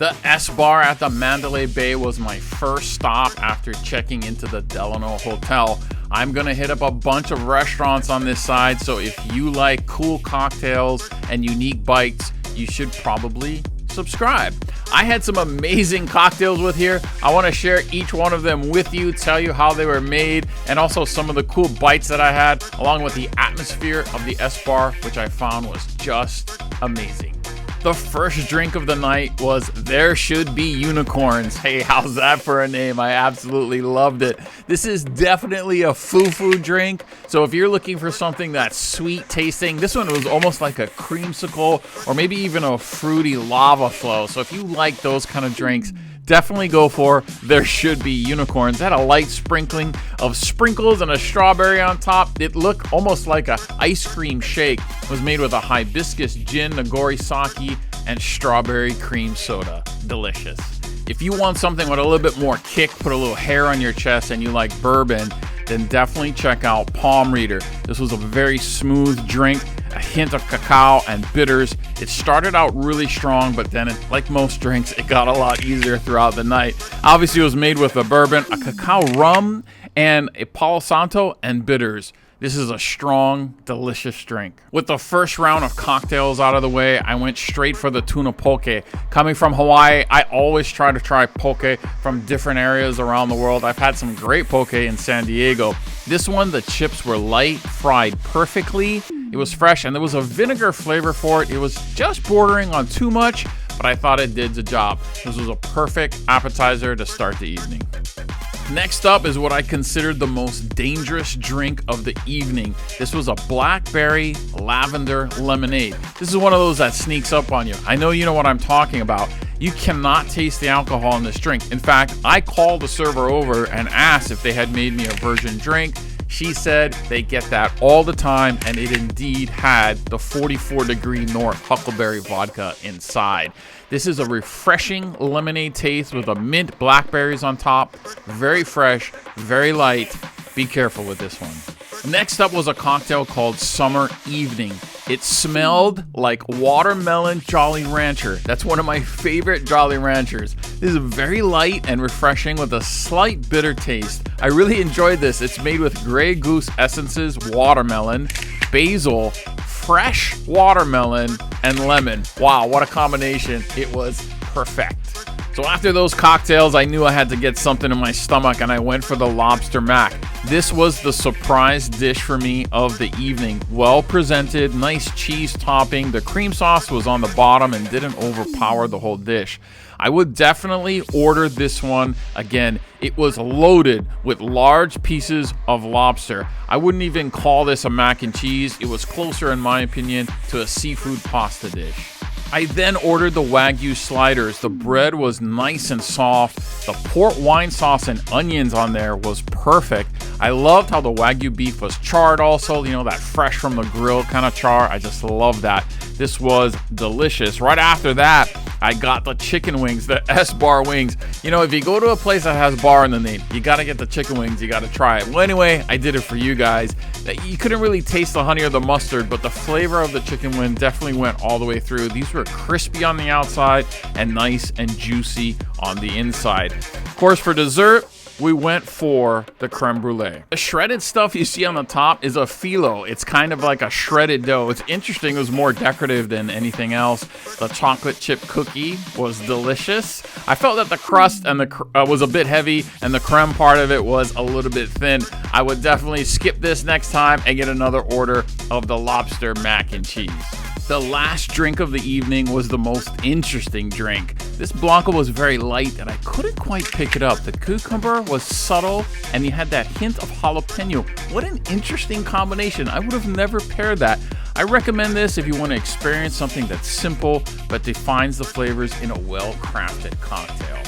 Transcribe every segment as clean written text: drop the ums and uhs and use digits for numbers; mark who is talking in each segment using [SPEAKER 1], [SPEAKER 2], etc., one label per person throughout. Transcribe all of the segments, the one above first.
[SPEAKER 1] The S-Bar at the Mandalay Bay was my first stop after checking into the Delano Hotel. I'm gonna hit up a bunch of restaurants on this side, so if you like cool cocktails and unique bites, you should probably subscribe. I had some amazing cocktails with here. I want to share each one of them with you, tell you how they were made, and also some of the cool bites that I had, along with the atmosphere of the S-Bar, which I found was just amazing. The first drink of the night was There Should Be Unicorns. Hey, how's that for a name? I absolutely loved it. This is definitely a foo-foo drink. So if you're looking for something that's sweet tasting, this one was almost like a creamsicle or maybe even a fruity lava flow. So if you like those kind of drinks, definitely go for There Should Be Unicorns. It had a light sprinkling of sprinkles and a strawberry on top. It looked almost like an ice cream shake. It was made with a hibiscus gin, nagori sake, and strawberry cream soda. Delicious. If you want something with a little bit more kick, put a little hair on your chest, and you like bourbon, then definitely check out Palm Reader. This was a very smooth drink, a hint of cacao and bitters. It started out really strong, but then, like most drinks, it got a lot easier throughout the night. Obviously, it was made with a bourbon, a cacao rum, and a Palo Santo and bitters. This is a strong, delicious drink. With the first round of cocktails out of the way, I went straight for the tuna poke. Coming from Hawaii, I always try to try poke from different areas around the world. I've had some great poke in San Diego. This one, the chips were light, fried perfectly. It was fresh, and there was a vinegar flavor for it. It was just bordering on too much, but I thought it did the job. This was a perfect appetizer to start the evening. Next up is what I considered the most dangerous drink of the evening. This was a blackberry lavender lemonade. This is one of those that sneaks up on you. I know you know what I'm talking about. You cannot taste the alcohol in this drink. In fact, I called the server over and asked if they had made me a virgin drink. She said they get that all the time, and it indeed had the 44 degree north huckleberry vodka inside. This is a refreshing lemonade taste with a mint blackberries on top. Very fresh, very light. Be careful with this one. Next up was a cocktail called Summer Evening. It smelled like watermelon Jolly Rancher. That's one of my favorite Jolly Ranchers. This is very light and refreshing with a slight bitter taste. I really enjoyed this. It's made with Grey Goose essences, watermelon, basil, fresh watermelon, and lemon. Wow, what a combination. It was perfect. So after those cocktails, I knew I had to get something in my stomach, and I went for the lobster mac. This was the surprise dish for me of the evening. Well presented, nice cheese topping. The cream sauce was on the bottom and didn't overpower the whole dish. I would definitely order this one again. It was loaded with large pieces of lobster. I wouldn't even call this a mac and cheese. It was closer, in my opinion, to a seafood pasta dish. I then ordered the Wagyu sliders. The bread was nice and soft. The port wine sauce and onions on there was perfect. I loved how the Wagyu beef was charred also, you know, that fresh from the grill kind of char. I just love that. This was delicious. Right after that, I got the chicken wings, the S-Bar wings. You know, if you go to a place that has bar in the name, you got to get the chicken wings. You got to try it. Well, anyway, I did it for you guys. You couldn't really taste the honey or the mustard, but the flavor of the chicken wing definitely went all the way through. These were crispy on the outside and nice and juicy on the inside. Of course, for dessert, we went for the creme brulee. The shredded stuff you see on the top is a phyllo. It's kind of like a shredded dough. It's interesting. It was more decorative than anything else. The chocolate chip cookie was delicious. I felt that the crust and was a bit heavy, and the creme part of it was a little bit thin. I would definitely skip this next time and get another order of the lobster mac and cheese. The last drink of the evening was the most interesting drink. This Blanco was very light and I couldn't quite pick it up. The cucumber was subtle and you had that hint of jalapeno. What an interesting combination. I would have never paired that. I recommend this if you want to experience something that's simple but defines the flavors in a well-crafted cocktail.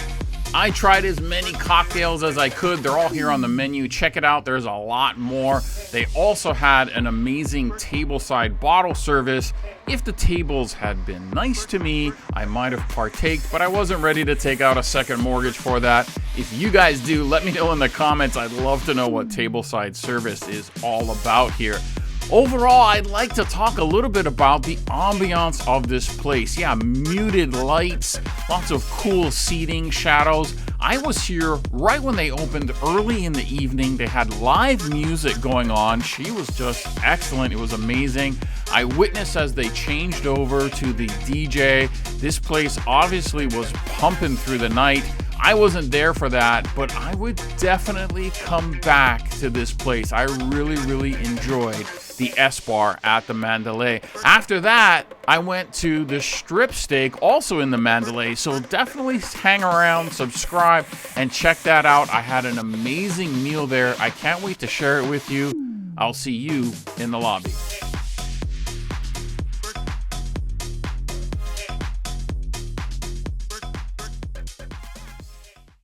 [SPEAKER 1] I tried as many cocktails as I could. They're all here on the menu. Check it out. There's a lot more. They also had an amazing tableside bottle service. If the tables had been nice to me, I might have partaked, but I wasn't ready to take out a second mortgage for that. If you guys do, let me know in the comments. I'd love to know what tableside service is all about here. Overall, I'd like to talk a little bit about the ambiance of this place. Yeah, muted lights, lots of cool seating, shadows. I was here right when they opened early in the evening. They had live music going on. She was just excellent. It was amazing. I witnessed as they changed over to the DJ. This place obviously was pumping through the night. I wasn't there for that, but I would definitely come back to this place. I really enjoyed the S-Bar at the Mandalay. After that, I went to the Strip Steak, also in the Mandalay, so definitely hang around, subscribe, and check that out. I had an amazing meal there. I can't wait to share it with you. I'll see you in the lobby.